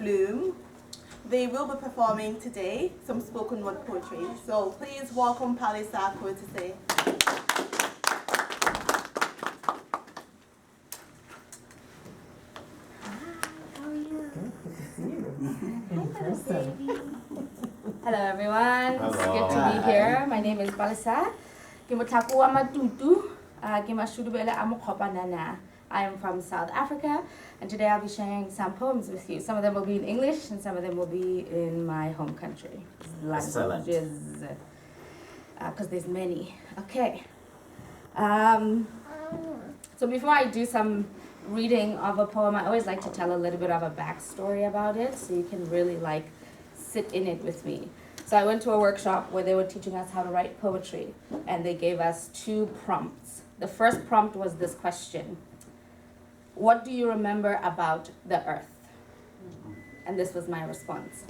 Bloom. They will be performing today some spoken word poetry. So please welcome Palisa Kurtise. Hello everyone, Hello. It's good to be here. My name is Balisa. I am from South Africa, and today I'll be sharing some poems with you. Some of them will be in English and some of them will be in my home country. Languages, because there's many. Okay. So before I do some reading of a poem, I always like to tell a little bit of a backstory about it so you can really sit in it with me. So I went to a workshop where they were teaching us how to write poetry, and they gave us 2 prompts. The first prompt was this question: what do you remember about the earth? And this was my response.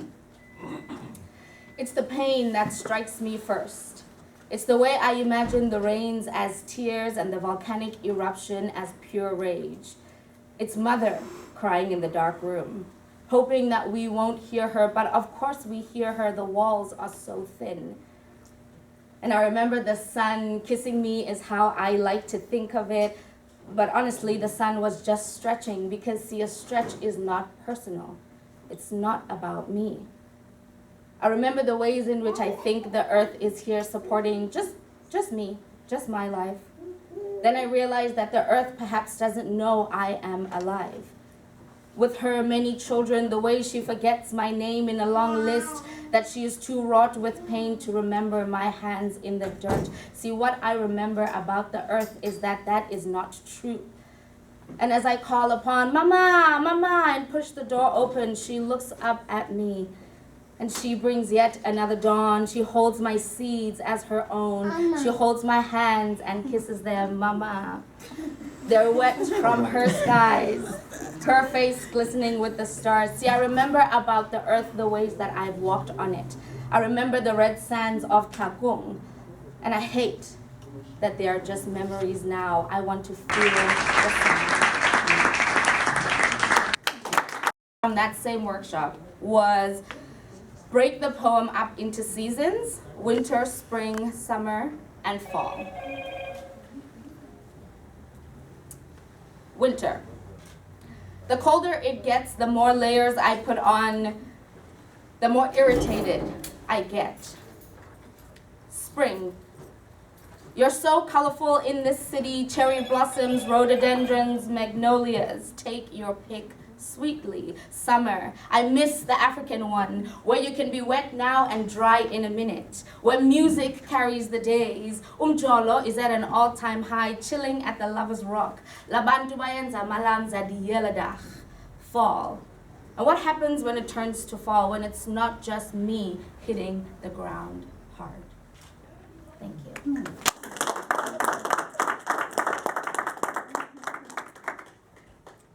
It's the pain that strikes me first. It's the way I imagine the rains as tears and the volcanic eruption as pure rage. It's mother crying in the dark room, hoping that we won't hear her, but of course we hear her, the walls are so thin. And I remember the sun kissing me is how I like to think of it, but honestly the sun was just stretching, because see, a stretch is not personal. It's not about me. I remember the ways in which I think the earth is here supporting just me, just my life. Then I realized that the earth perhaps doesn't know I am alive. With her many children, the way she forgets my name in a long list, that she is too wrought with pain to remember my hands in the dirt. See, what I remember about the earth is that that is not true. And as I call upon, Mama, Mama, and push the door open, she looks up at me. And she brings yet another dawn. She holds my seeds as her own. Mama. She holds my hands and kisses them, Mama. They're wet from her skies, her face glistening with the stars. See, I remember about the earth the ways that I've walked on it. I remember the red sands of Takung. And I hate that they are just memories now. I want to feel the sun. From that same workshop was break the poem up into seasons: winter, spring, summer, and fall. Winter. The colder it gets, the more layers I put on, the more irritated I get. Spring. You're so colorful in this city: cherry blossoms, rhododendrons, magnolias. Take your pick sweetly. Summer. I miss the African one, where you can be wet now and dry in a minute, where music carries the days. Umjolo is at an all-time high, chilling at the Lover's Rock. Labantu bayenza malamza diyeladach. Fall. And what happens when it turns to fall, when it's not just me hitting the ground hard? Thank you.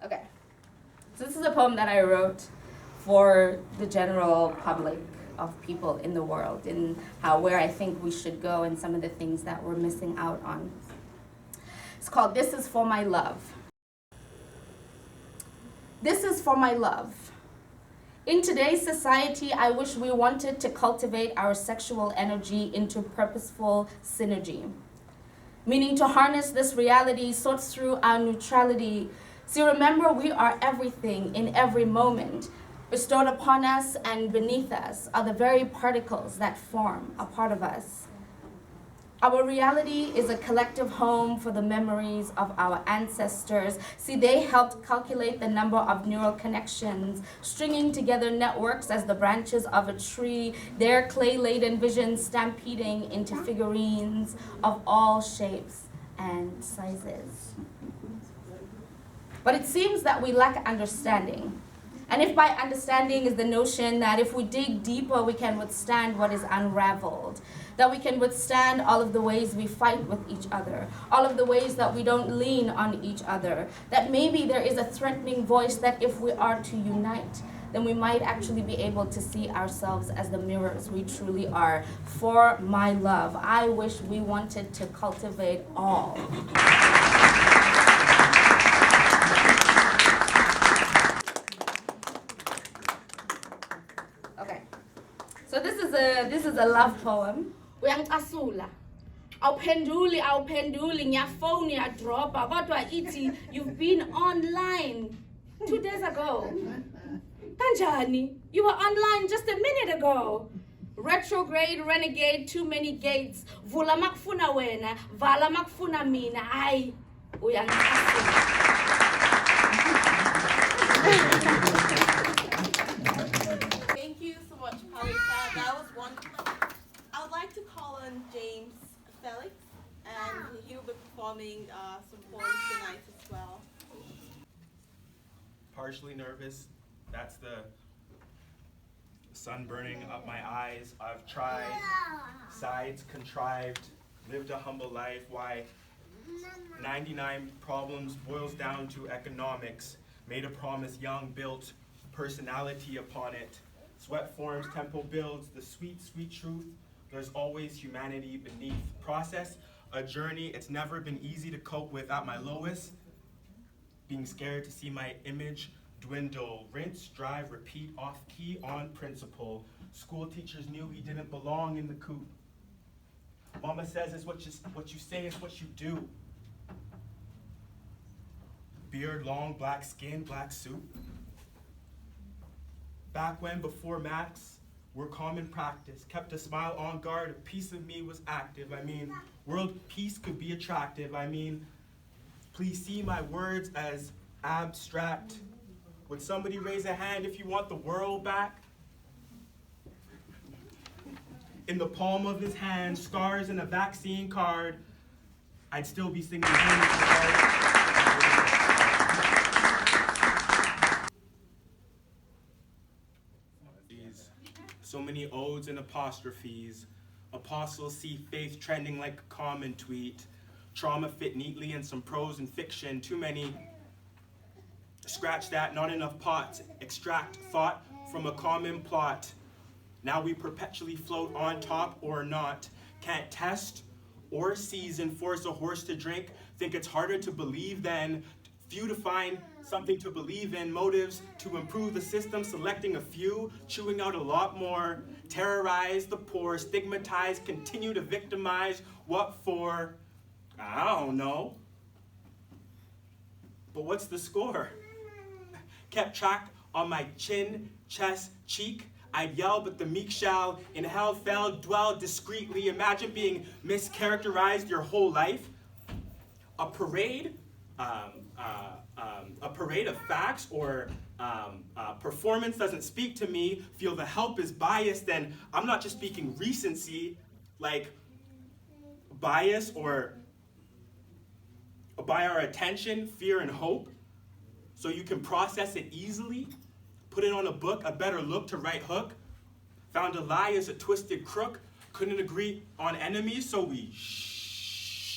Okay. So this is a poem that I wrote for the general public of people in the world, and where I think we should go and some of the things that we're missing out on. It's called This Is For My Love. This is for my love. In today's society, I wish we wanted to cultivate our sexual energy into purposeful synergy, meaning to harness this reality, sort through our neutrality. See, remember, we are everything in every moment. Bestowed upon us and beneath us are the very particles that form a part of us. Our reality is a collective home for the memories of our ancestors. See, they helped calculate the number of neural connections, stringing together networks as the branches of a tree, their clay-laden visions stampeding into figurines of all shapes and sizes. But it seems that we lack understanding. And if by understanding is the notion that if we dig deeper, we can withstand what is unraveled, that we can withstand all of the ways we fight with each other, all of the ways that we don't lean on each other, that maybe there is a threatening voice that if we are to unite, then we might actually be able to see ourselves as the mirrors we truly are. For my love, I wish we wanted to cultivate all. This is a love poem. Uyangicasula. Awuphenduli ngiyafona uyadropa kodwa ithi you've been online 2 days ago. Kanjani? You were online just a minute ago. Retrograde, renegade, too many gates. Vula makufuna wena, vala makufuna mina. Ay, uyangicasula. Thank you so much, Palisa. That was wonderful. I would like to call on James Felix, and he'll be performing some poems tonight as well. Partially nervous. That's the sun burning up my eyes. I've tried, sides contrived, lived a humble life. Why 99 problems boils down to economics. Made a promise young, built personality upon it. Sweat forms, tempo builds, the sweet, sweet truth. There's always humanity beneath. Process, a journey it's never been easy to cope with at my lowest. Being scared to see my image dwindle. Rinse, drive, repeat, off key, on principle. School teachers knew he didn't belong in the coop. Mama says it's what you say is what you do. Beard, long, black skin, black suit. Back when, before Max, were common practice. Kept a smile on guard, a piece of me was active. I mean, world peace could be attractive. I mean, please see my words as abstract. Would somebody raise a hand if you want the world back? In the palm of his hand, scars and a vaccine card, I'd still be singing hymns. So many odes and apostrophes. Apostles see faith trending like a common tweet. Trauma fit neatly in some prose and fiction. Too many. Scratch that, not enough pots. Extract thought from a common plot. Now we perpetually float on top or not. Can't test or season, force a horse to drink. Think it's harder to believe than few to find something to believe in. Motives to improve the system, selecting a few, chewing out a lot more. Terrorize the poor, stigmatize, continue to victimize. What for? I don't know. But what's the score? Kept track on my chin, chest, cheek. I'd yell, but the meek shall in hell fell, dwell discreetly. Imagine being mischaracterized your whole life. A parade of facts or performance doesn't speak to me. Feel the help is biased, then I'm not just speaking recency, like bias or by our attention, fear and hope, so you can process it easily. Put it on a book, a better look to right hook. Found a lie as a twisted crook. Couldn't agree on enemies, so we shook.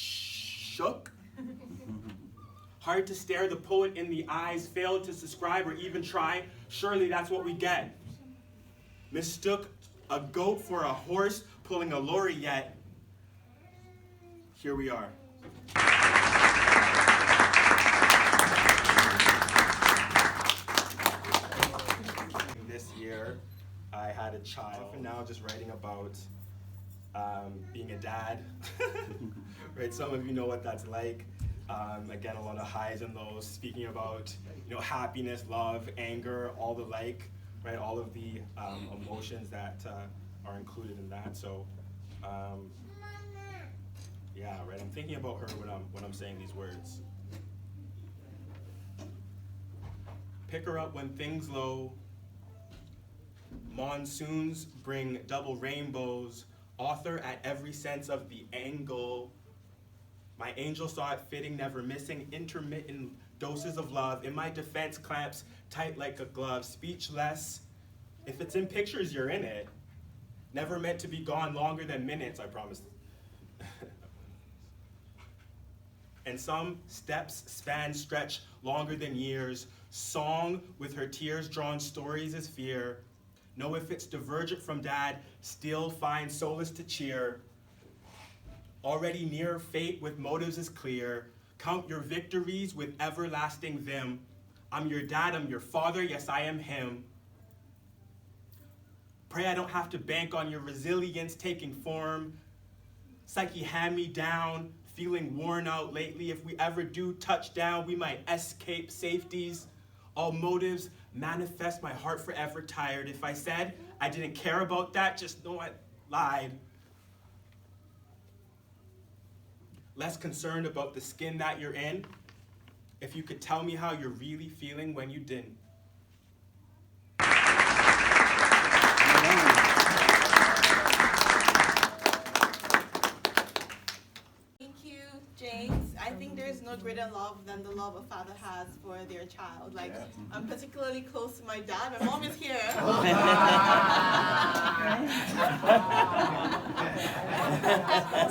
Hard to stare the poet in the eyes, failed to subscribe or even try. Surely that's what we get. Mistook a goat for a horse, pulling a lorry yet. Here we are. This year, I had a child, and now just writing about being a dad. Right, some of you know what that's like. Again, a lot of highs and lows, speaking about, happiness, love, anger, all the like, right? All of the emotions that are included in that. So, yeah, right. I'm thinking about her when I'm saying these words. Pick her up when things low. Monsoons bring double rainbows. Author at every sense of the angle. My angel saw it fitting, never missing, intermittent doses of love. In my defense, clamps tight like a glove. Speechless. If it's in pictures, you're in it. Never meant to be gone longer than minutes, I promise. And some steps span, stretch longer than years. Song with her tears drawn stories as fear. Know if it's divergent from dad, still find solace to cheer. Already near fate with motives is clear. Count your victories with everlasting vim. I'm your dad, I'm your father, yes I am him. Pray I don't have to bank on your resilience taking form. Psyche hand me down, feeling worn out lately. If we ever do touch down, we might escape safeties. All motives manifest, my heart forever tired. If I said I didn't care about that, just know I lied. Less concerned about the skin that you're in. If you could tell me how you're really feeling when you didn't. Thank you, James. I think there's no greater love than the love a father has for their child. Like, I'm particularly close to my dad. My mom is here.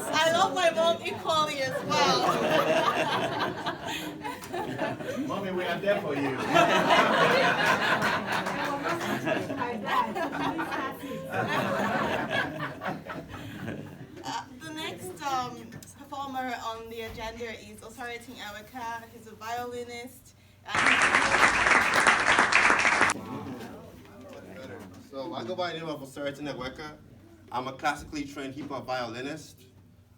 I love my mom equally as well. Mommy, we are there for you. The next performer on the agenda is Osaritin Aweka. He's a violinist. So I go by the name of Osaritin Aweka. I'm a classically trained hip-hop violinist.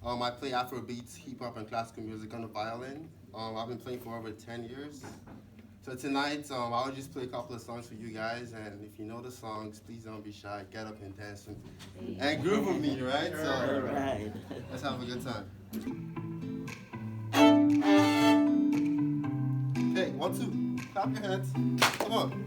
I play Afrobeats, hip-hop, and classical music on the violin. I've been playing for over 10 years. So tonight, I'll just play a couple of songs for you guys, and if you know the songs, please don't be shy. Get up and dance and groove with me, right? So Right. let's have a good time. Okay, 1, 2. Clap your hands. Come on.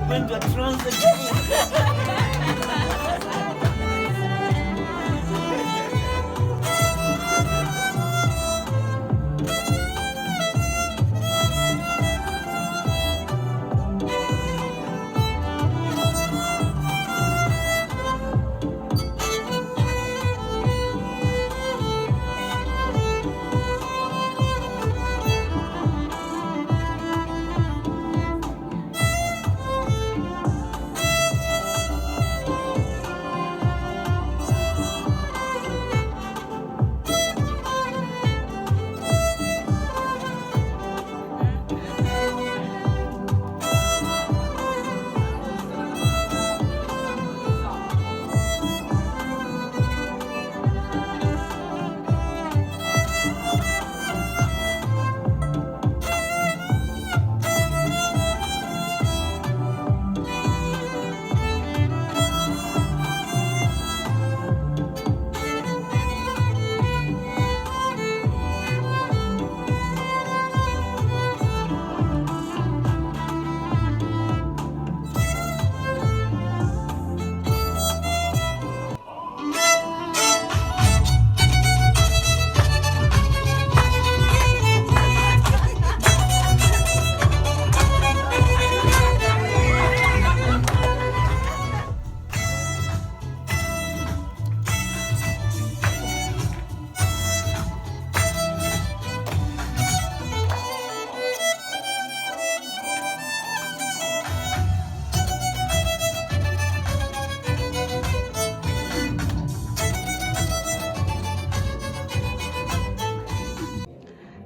Bring the drums again.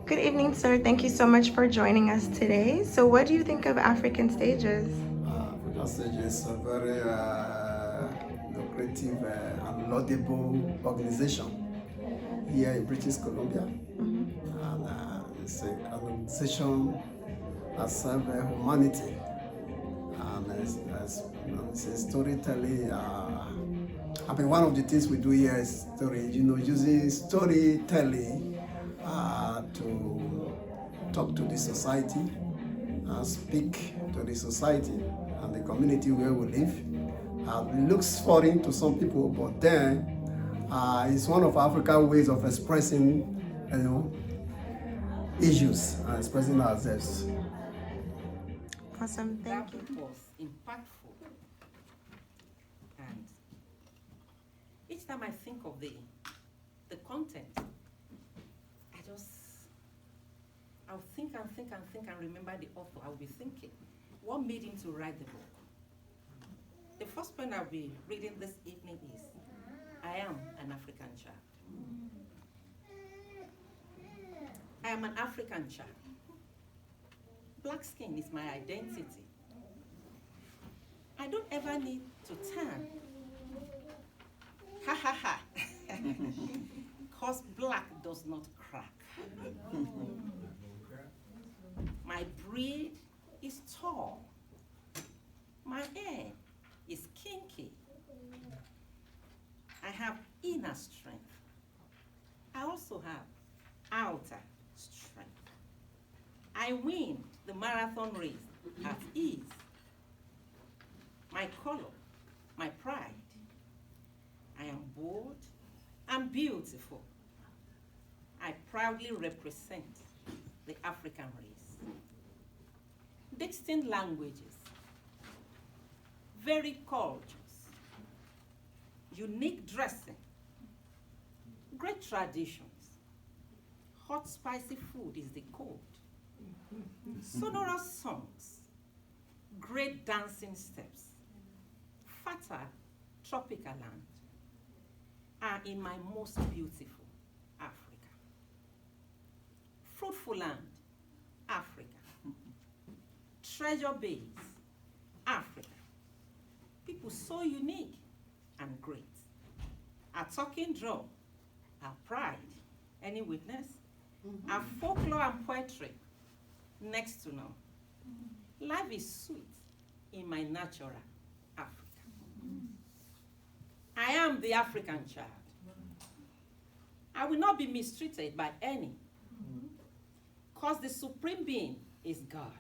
Good evening, sir. Thank you so much for joining us today. So what do you think of African Stages? African Stages is a very lucrative and laudable organization here in British Columbia. And it's an organization that serves humanity. And it's a storytelling. I mean, one of the things we do here is using storytelling to talk to the society and speak to the society and the community where we live. It looks foreign to some people, but then it's one of Africa's ways of expressing, issues and expressing ourselves. Awesome, thank you. That was impactful. And each time I think of the content, I'll think and remember the author. I'll be thinking, what made him to write the book? The first point I'll be reading this evening is, I am an African child. I am an African child. Black skin is my identity. I don't ever need to tan. Ha ha ha. Because black does not crack. My breed is tall. My hair is kinky. I have inner strength. I also have outer strength. I win the marathon race at ease. My color, my pride. I am bold and beautiful. I proudly represent the African race. Distinct languages, varied cultures, unique dressing, great traditions. Hot spicy food is the code. Sonorous songs, great dancing steps, fertile tropical land are in my most beautiful Africa. Fruitful land, Africa. Treasure base, Africa. People so unique and great. Our talking drum, our pride. Any witness? Our folklore and poetry, next to none. Life is sweet in my natural Africa. I am the African child. I will not be mistreated by any, because the supreme being is God.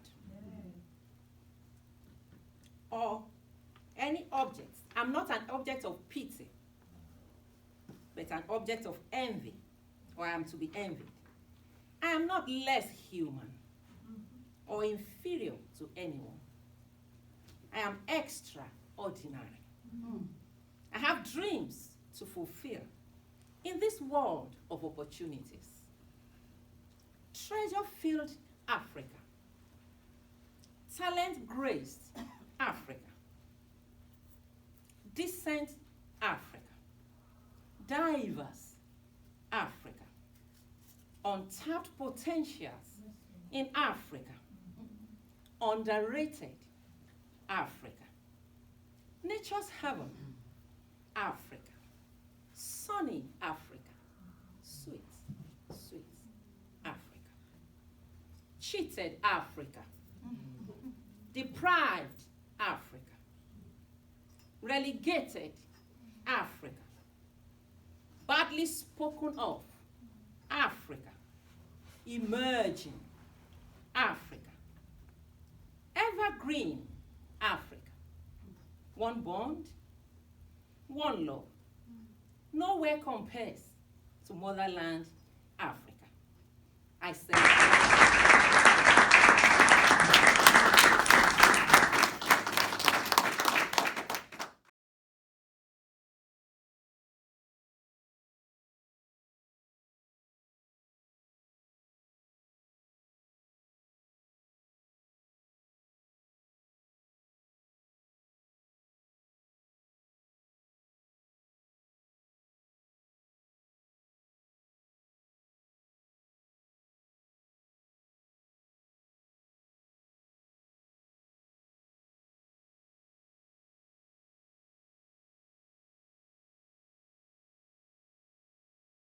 Or any object. I'm not an object of pity, but an object of envy, or I am to be envied. I am not less human or inferior to anyone. I am extraordinary. I have dreams to fulfill in this world of opportunities. Treasure-filled Africa. Talent-graced Africa. Decent Africa. Diverse Africa. Untapped potentials in Africa. Underrated Africa. Nature's heaven, Africa. Sunny Africa. Sweet, sweet Africa. Cheated Africa. Deprived Africa. Relegated Africa. Badly spoken of Africa. Emerging Africa. Evergreen Africa. One bond, one love. Nowhere compares to motherland Africa. I say